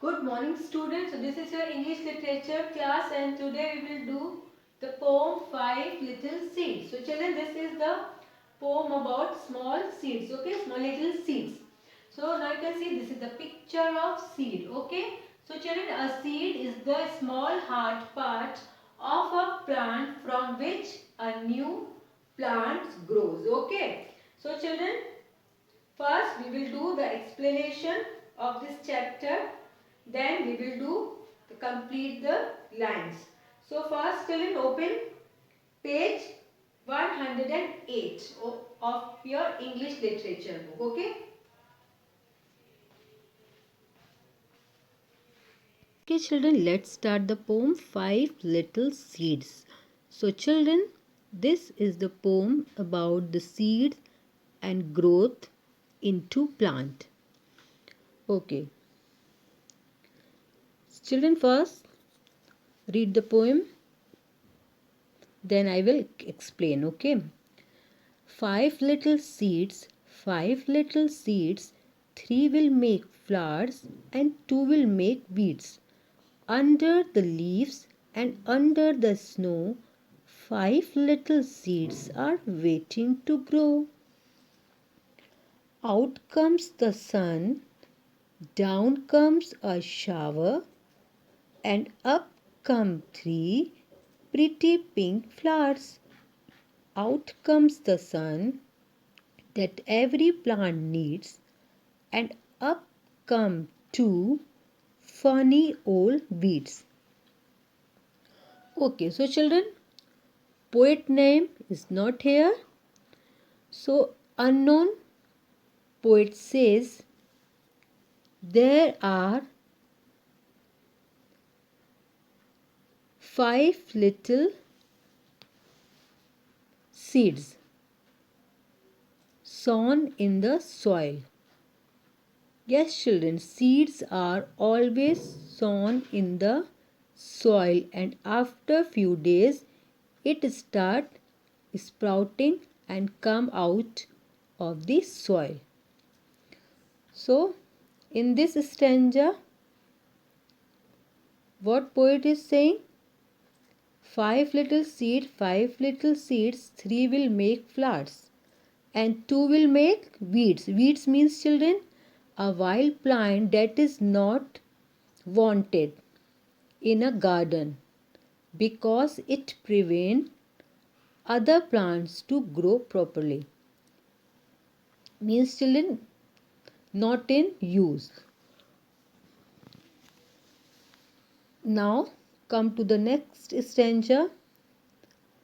Good morning students. So this is your English literature class and today we will do the poem Five Little Seeds. So children, this is the poem about small seeds. Okay, small little seeds. So now you can see this is the picture of seed. Okay. So children, a seed is the small hard part of a plant from which a new plant grows. Okay. So children, first we will do the explanation of this chapter, then we will do the complete the lines. So first children, open page 108 of your English literature book. Okay. Okay, children, let's start the poem Five Little Seeds. So, children, this is the poem about the seeds and growth into plant. Okay, children, first read the poem, then I will explain. Okay, five little seeds, three will make flowers and two will make weeds. Under the leaves and under the snow, five little seeds are waiting to grow. Out comes the sun, down comes a shower, and up come three pretty pink flowers. Out comes the sun that every plant needs, and up come two funny old weeds. Okay, so children, poet name is not here. So unknown poet says there are five little seeds sown in the soil. Yes, children, seeds are always sown in the soil and after few days it start sprouting and come out of the soil. So, in this stanza, what poet is saying? Five little seeds, three will make flowers and two will make weeds. Weeds means children, a wild plant that is not wanted in a garden because it prevents other plants to grow properly. Means children, not in use. Now come to the next stanza.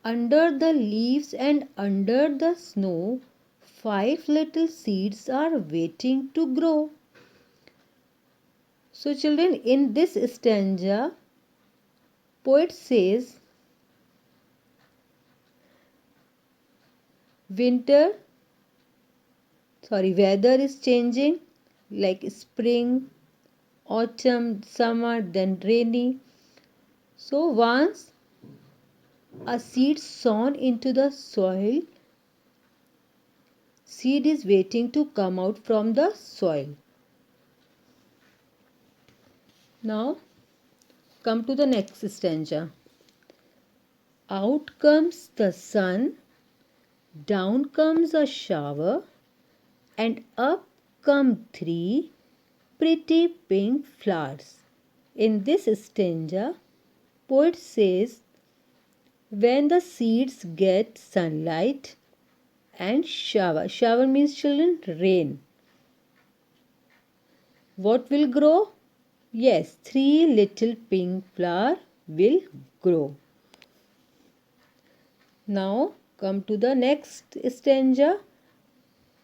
Under the leaves and under the snow, five little seeds are waiting to grow. So children, in this stanza, poet says weather is changing like spring, autumn, summer, then rainy. So once a seed sown into the soil, seed is waiting to come out from the soil. Now come to the next stanza. Out comes the sun, down comes a shower, and up come three pretty pink flowers. In this stanza, poet says when the seeds get sunlight and shower means children rain, what will grow? Yes, three little pink flowers will grow. Now come to the next stanza.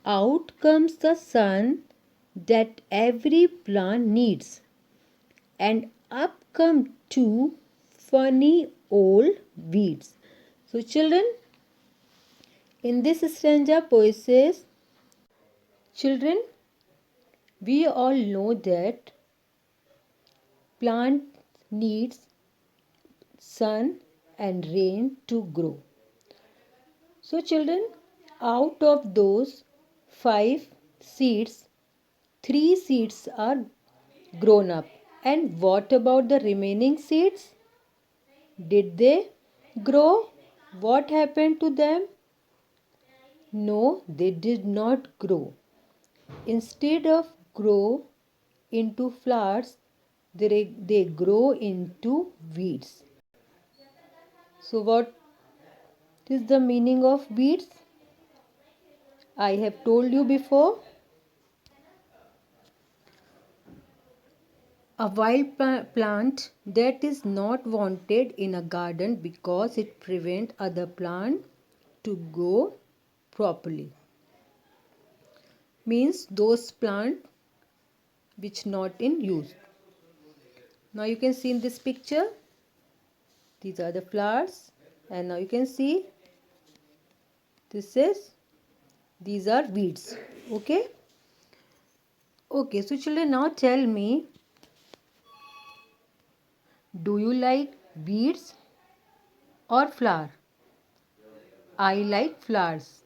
Out comes the sun that every plant needs, and up come two funny old weeds. So children, in this stanza poet says, children, we all know that plant needs sun and rain to grow. So children, out of those five seeds, three seeds are grown up And what about the remaining seeds? Did they grow? What happened to them? No, they did not grow. Instead of grow into flowers, they grow into weeds. So what is the meaning of weeds? I have told you before. A wild plant that is not wanted in a garden because it prevents other plants to grow properly. Means those plants which not in use. Now you can see in this picture, these are the flowers, and now you can see these are weeds. Okay. Okay, so children, now tell me, do you like weeds or flower? I like flowers.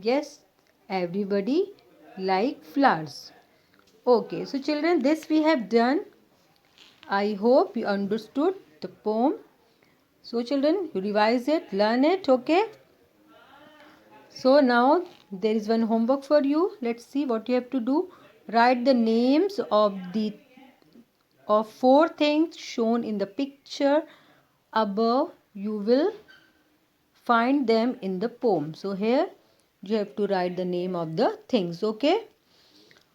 Yes, everybody like flowers. Okay, so children, this we have done. I hope you understood the poem. So children, you revise it, learn it, okay? So now there is one homework for you. Let's see what you have to do. Write the names of four things shown in the picture above. You will find them in the poem. So here you have to write the name of the things, okay?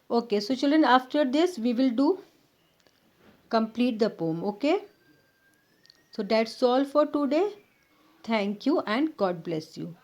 Okay, so children, after this we will do complete the poem, okay? So that's all for today. Thank you and God bless you.